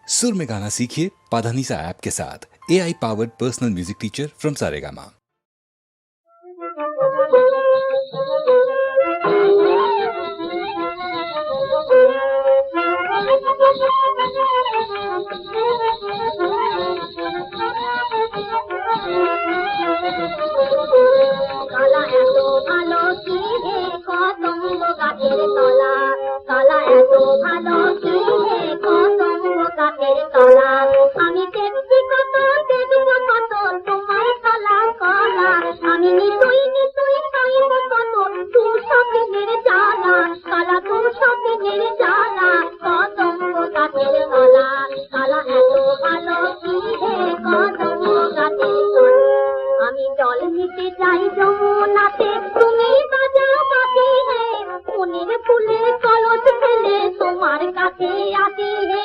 सुर में गाना सीखिए पाधानीसा ऐप के साथ। AI powered personal music teacher from Saregama. কালা এত ভালো কি হে কদম্ব গাছের তলা, কালা এত ভালো কি হে কদম্ব গাছের তলা। আমি দেখছি কত, দেখব কত তোমার কলা কলা। আমি নিতুই নিতুই খাইব কত তুম স্বপ্নের জ্বালা, কালা তুম স্বপ্নের জ্বালা কদম্ব গাছের তলা। কালা এত ভালো কি হে কদম্ব গাছের তলা। আমি জল নিতে যাই যমুনাতে, তুমি বাজাও বাঁশি হে, মনের ফুলে কলস ফেলে তোমার কাছে আসি হে।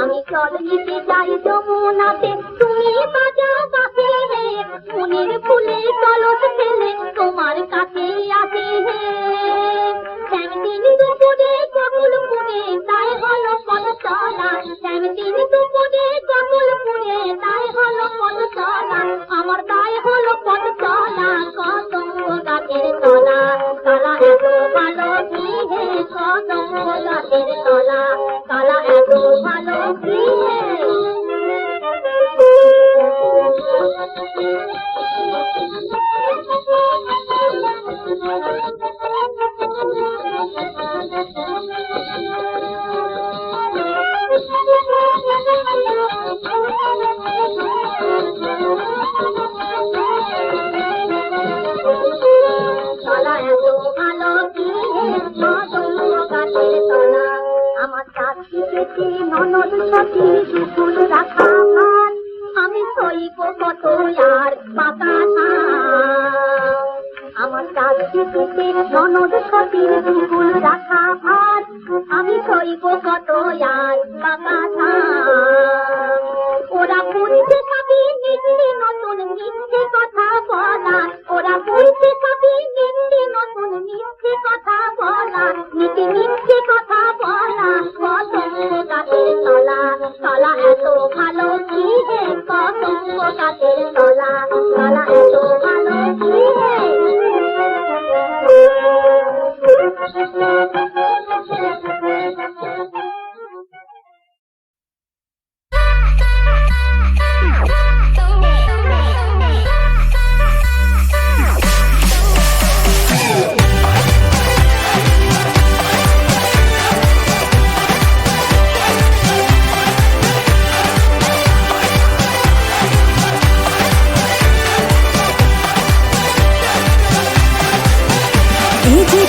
আমি জল নিতে যাই যমুনাতে, তুমি বাজাও বাঁশি হে, মনের ফুলে কলস ফেলে তোমার কাছে আসি হে। শ্যামদিন দুপুরে গোকুলপুরে তাই হলো পদ চলা, শ্যামদিন দুপুরে গোকুলপুরে তাই হলো পদ চলা। আমার দায় হলো পদ চলা কদম্ব গাছের তলা, কালা এত ভালো কি হে কদম্ব গাছের তলা, কালা এত ভালো কি হে। কালা এত ভালো কি হে কদম্ব গাছের তলা। আমার সাথী পেটে ননদ সতী দুপুর রাখা ভাত, আমি সইব কত আর পাকা ধান। আমার সাথী পেটে ননদ সতী দুপুর রাখা ভাত, আমি সইব কত আর পাকা ধান। ওরা বলছে সবই মিথ্যে নতুন মিথ্যে কথা বলা, ওরা বলছে সবই মিথ্যে নতুন মিথ্যে কথা বলা, মিথ্যে মিথ্যে কথা বলা কদম্ব গাছের তলা। কালা এত ভালো কি হে কদম্ব গাছের তলা, কালা এত ভালো কি হে।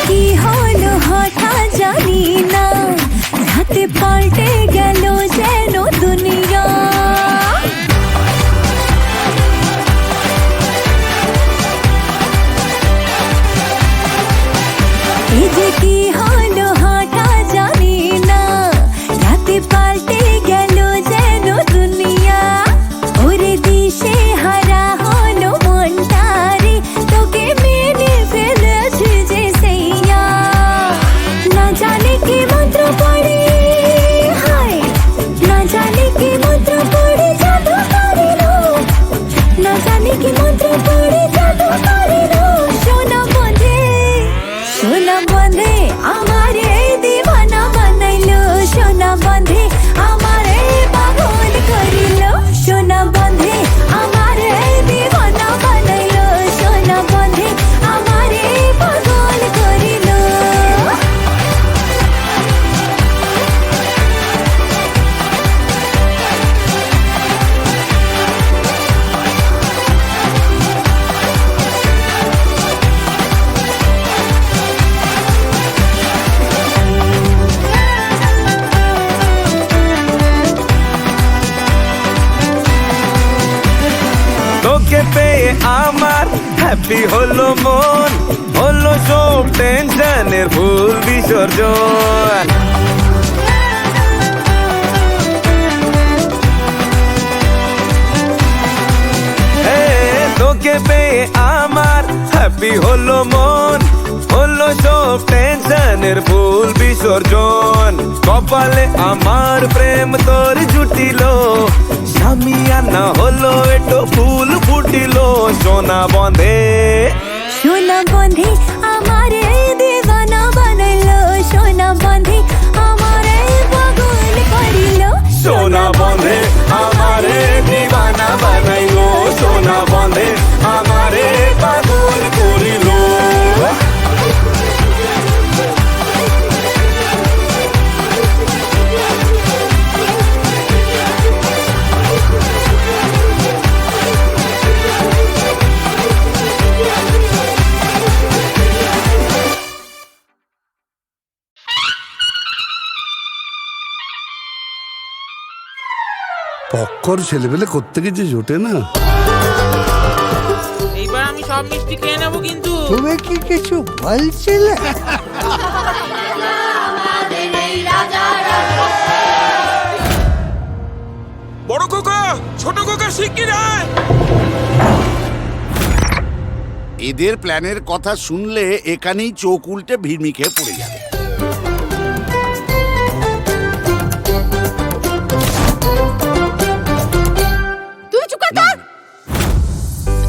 কি হলো হঠাৎ জানি না, রাতে পাল্টে গেল যেন দুনিয়া। এই যে কি হলো হঠাৎ জানি না, রাতে পাল্টে গেল যেন দুনিয়া। ওরে দিশে হারা হলো মনটারে, তোকে মেনে ফেলেছি যে সেইয়া। না জানে কি মন্ত্র পড়ে, হায় না জানে কি মন্ত্র পড়ে জাদু করিল, না জানে কি মন্ত্র পড়ে জাদু করিল। সোনা বন্ধে, সোনা বন্ধে আমারে দিবানা বানাইলো, সোনা বন্ধে আমারে পাগল করিল, সোনা বন্ধে আমারে দিবানা বানাইলো, সোনা বন্ধে আমারে পাগল করিল। তোকে পেয়ে আমার হ্যাপি হলো মন, হলো সব টেনশনের ভুল বিসর্জন। তোকে পেয়ে আমার হ্যাপি হলো মন, হলো সব টেনশনের ভুল বিসর্জন। কপালে আমার প্রেম তোর জুটিল, সামিয়ানা হলো একটু ফুল ফুটিল। সোনা বন্ধে সোনা বন্ধে আমারে দিওয়ানা বানাইলো, সোনা বন্ধে আমারে পাগল করিলো। সোনা বন্ধে আমারে দিওয়ানা বানাইলো, সোনা বন্ধে আমারে পাগল করিল। পক্কর ছেলেপেলে করতে গেছে জোটে না। এইবার আমি সব মিষ্টি খেয়ে নেবো কিন্তু। তুমি কি কিছু বলছিলে? বড় খোকা ছোট খোকা শিগগির আয়। এদের প্ল্যানের কথা শুনলে এখানেই চোখ উল্টে ভিড়মি খেয়ে পড়ে যাবে।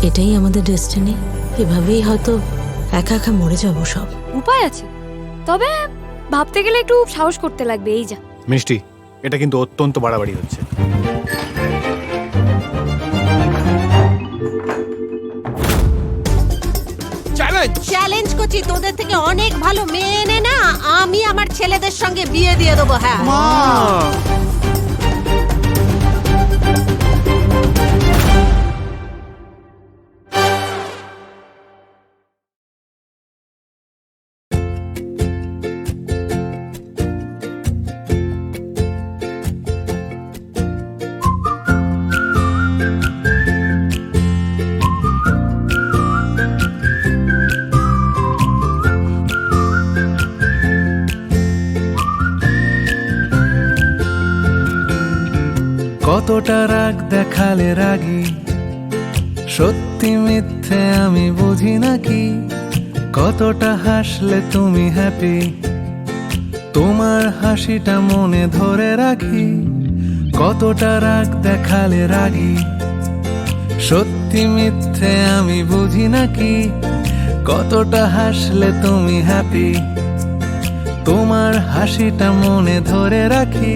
এটাই আমাদের ডেস্টিনি। এভাবেই হয়তো একা একা মরে যাব সব। উপায় আছে, তবে ভাবতে গেলে একটু সাহস করতে লাগবে। এই যা মিষ্টি, এটা কিন্তু অত্যন্ত বাড়াবাড়ি হচ্ছে। চ্যালেঞ্জ করছি, তোদের থেকে অনেক ভালো মেয়ে এনে না আমি আমার ছেলেদের সঙ্গে বিয়ে দিয়ে দেবো। হ্যাঁ কতটা রাগ দেখালে রাগী, সত্যি মিথ্যে আমি বুঝি নাকি। কতটা হাসলে তুমি হ্যাপি, তোমার হাসিটা মনে ধরে রাখি। কতটা রাগ দেখালে রাগী, সত্যি মিথ্যে আমি বুঝি নাকি। কতটা হাসলে তুমি হ্যাপি, তোমার হাসিটা মনে ধরে রাখি।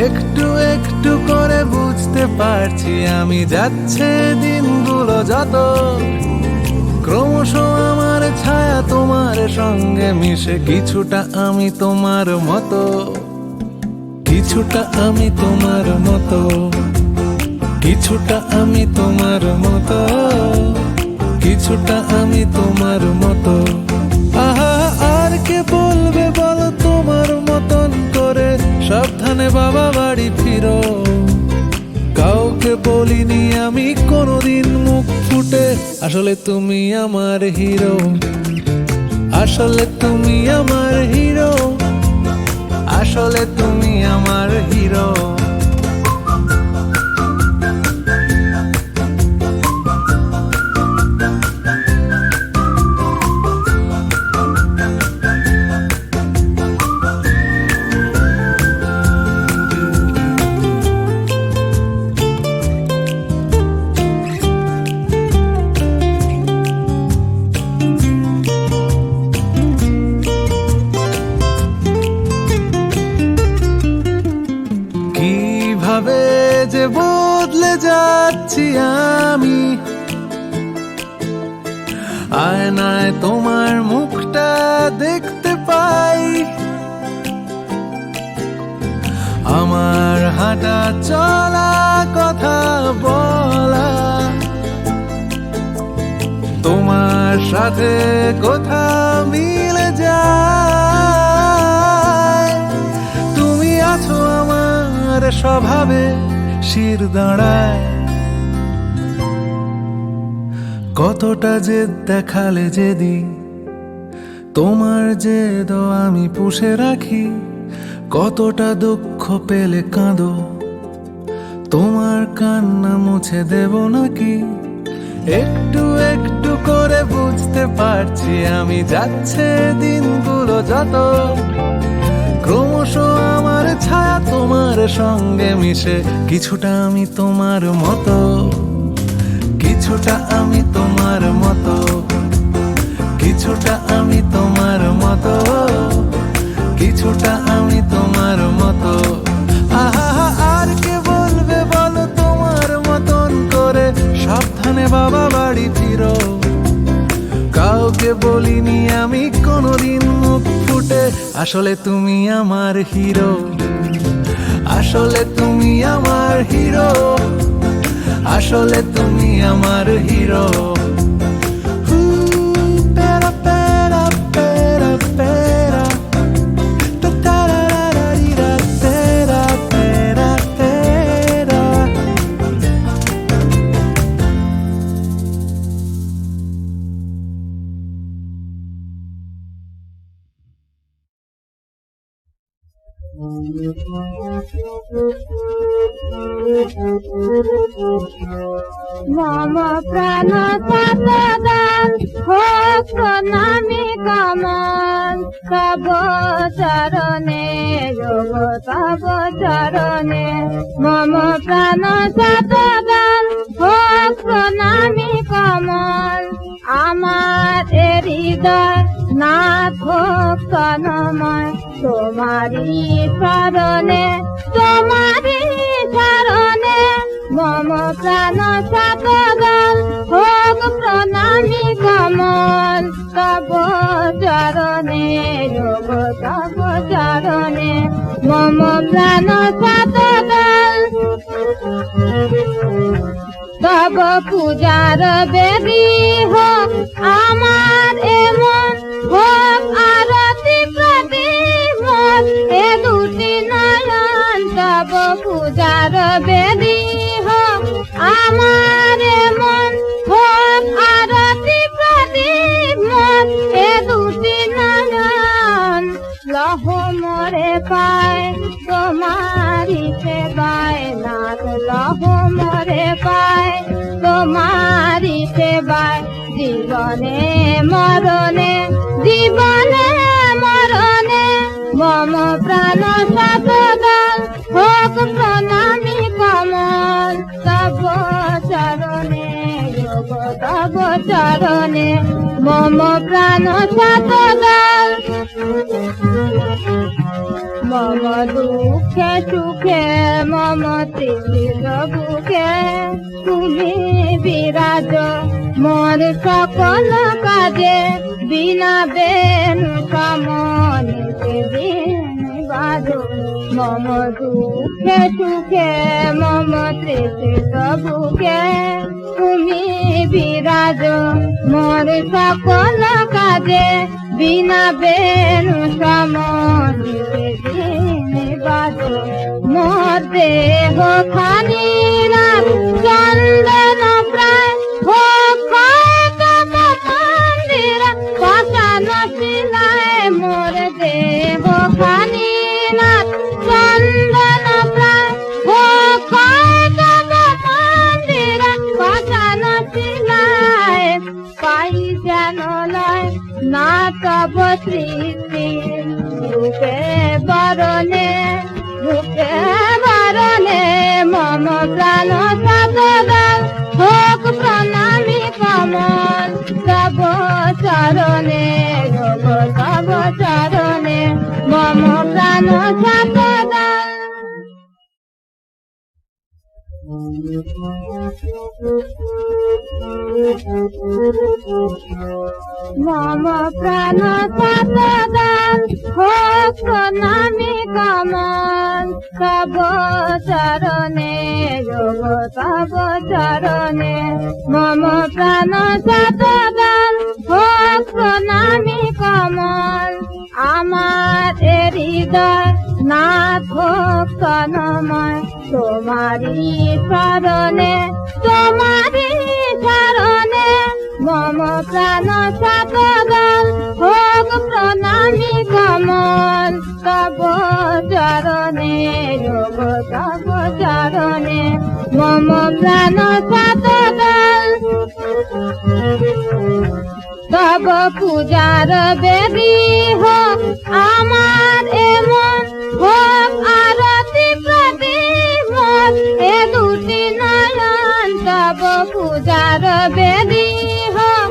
একটু একটু করে বুঝতে পারছি আমি, যাচ্ছে দিনগুলো যত ক্রমশ আমার ছায়া তোমার সঙ্গে মিশে। কিছুটা আমি তোমার মতো, কিছুটা আমি তোমার মতো, কিছুটা আমি তোমার মতো, কিছুটা আমি তোমার মতো। আহা আর কে বলবে বলো তোমার মতন করে, সাবধানে বাবা বাড়ি ফিরো। কাউকে বলিনি আমি কোনোদিন মুখ ফুটে, আসলে তুমি আমার হিরো, আসলে তুমি আমার হিরো, আসলে তুমি আমার হিরো। কিভাবে যে বদলে যাচ্ছি আমি, আয়নায় তোমার মুখটা দেখতে পাই। আমার হাঁটা চলা কথা বলা, তোমার সাথে কথা মিলে যায়। তুমি আছো আমার স্বভাবে শির দাঁড়ায়। কতটা জেদ দেখালে যেদি, তোমার জেদ আমি পুষে রাখি। কতটা দুঃখ পেলে কাঁদো, তোমার কান্না মুছে দেব নাকি। একটু একটু করে বুঝতে পারছি আমি, যাচ্ছে দিনগুলো যত, ক্রমশ আমার ছায়া তোমার সঙ্গে মিশে, কিছুটা আমি তোমার মতো, কিছুটা আমি তোমার মতো, কিছুটা আমি তোমার মতো, কিছুটা আমি তোমার মতো। আহা, আর কে বলবে বলো তোমার মতন করে, সাবধানে বাবা বাড়ি ফিরো। কাউকে বলিনি আমি কোনোদিন মুখ ফুটে, আসলে তুমি আমার হিরো, আসলে তুমি আমার হিরো, আসলে তুমি আমার হিরো। মম প্রাণ সতদান হোক প্রণামী কমল, তব চরণে যোগ তব চরণে। মম প্রাণ সতদান হোক প্রণামী কমল, আমার হৃদয় নাথ হোক তন্ময়, তোমারি শরণে তোমারি শরণে। মম প্রাণ সতদান হোক প্রণামী কমল, তব চরণে যোগ তব চরণে। মম প্রাণ সতদান তব পূজার বেদী হোক আমার এমন, হোক আরতি প্রতিমন এ দুটি নয়ন। তব পূজার বেদী হোক আমার এমন, হোক আরতি প্রতিমন এ দুটি নয়ন। লহ মরে পায় তোমারি সেবায় নাথ, লহ মরে পায় তোমারি সেবায়। জীবনে মরণে জীবনে মরণে মম প্রাণ সতদান হোক প্রণামী কমল, তব চরণে যোগ তব চরণে। মম প্রাণ সতদান মম দুঃখে সুখে মম তৃষিত বুকে, তুমি বিরাজ মোর সকল কাজে, বিনা বেণু সমনিতে বিনি বাজো। মম দুঃখে সুখে মম তৃষিত বুকে, তুমি বিরাজ মোর সকল কাজে, বিনা বেণু সমনিতে বিনি বাজো। মোর দেহ খানি রাত চন্দন প্রায় হোক তব মন্দির পাষাণ শিলায়। মোর দেহ খানি রাত চন্দন প্রায় হোক তব মন্দির পাষাণ শিলায়। পাই যেন লয় না তব সৃষ্টি রূপে বরণে রূপে বরণে। মম প্রাণ সতদান হোক প্রণামী কমল, তব চরণে যোগ তব চরণে। মম প্রাণ সতদান মম প্রাণ সতদান হোক প্রণামী কমল, তব চরণে যোগ তব চরণে। মম প্রাণ সতদান হোক প্রণামী কমল, আমার হৃদয় নাথ হোক তন্ময়, তোমারি শরণে তোমারি শরণে। মম প্রাণ সতদান হোক প্রণামী কমল, তব চরণে যোগ তব চরণে। মম প্রাণ সতদান তব পূজার বেদি হোক আমার এমন, হোক আরতি প্রদীপ হোক এ দুটি নয়ন। তব পূজার বেদি হোক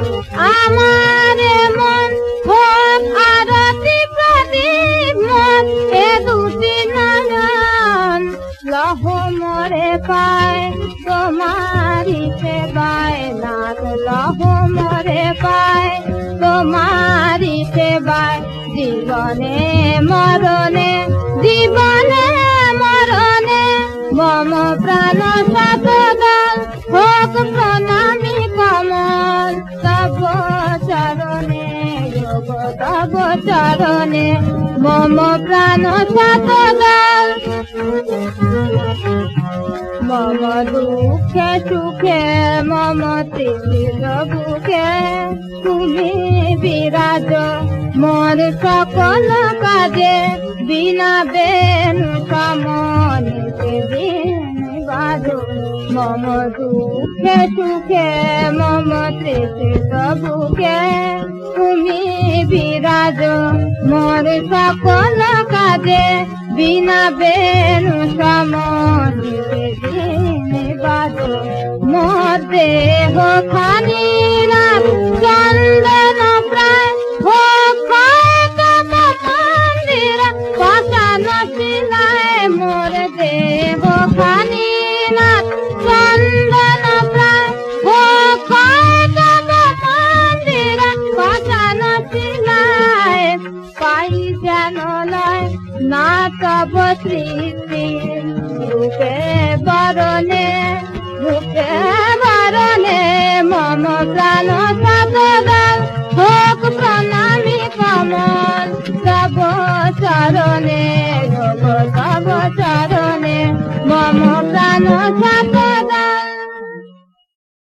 আমার এমন, হোক আরতি প্রদীপ হোক এ দুটি নয়ন। লহ মরে পায় তোমারি সেবায় নাথ, লহ মরে পায় তোমারি সেবায়। জীবনে মরণে, জীবনে মরণে মম প্রাণ শতদল হোক প্রণামী কমল। তব চরণে যোগ তব চরণে মম প্রাণ শতদল। মম দুঃখে সুখে মম তৃষিত বুকে তুমি বিরাজ মোর সকল কাজে। বিনা বেনু সমনিতে দিন বাজো। মম দুঃখে সুখে মম তৃষিত বুকে তুমি বিরাজ মোর সকল কাজে। বিনা বেনু সমনিতে দিন বাজো। মোর দেহ খানি রাত চন্দন প্রায় হোক তব মন্দির পাষাণ শিলায়। মোর দেহ খানি রাত চন্দন প্রায় হোক তব মন্দির পাষাণ শিলায়। পাই যেন লয় না তব সৃষ্টি রূপে বরণে, রূপে বরণে মম প্রাণ শতদল হোক প্রণামী কমল। তব চরণে যোগ তব চরণে মম প্রাণ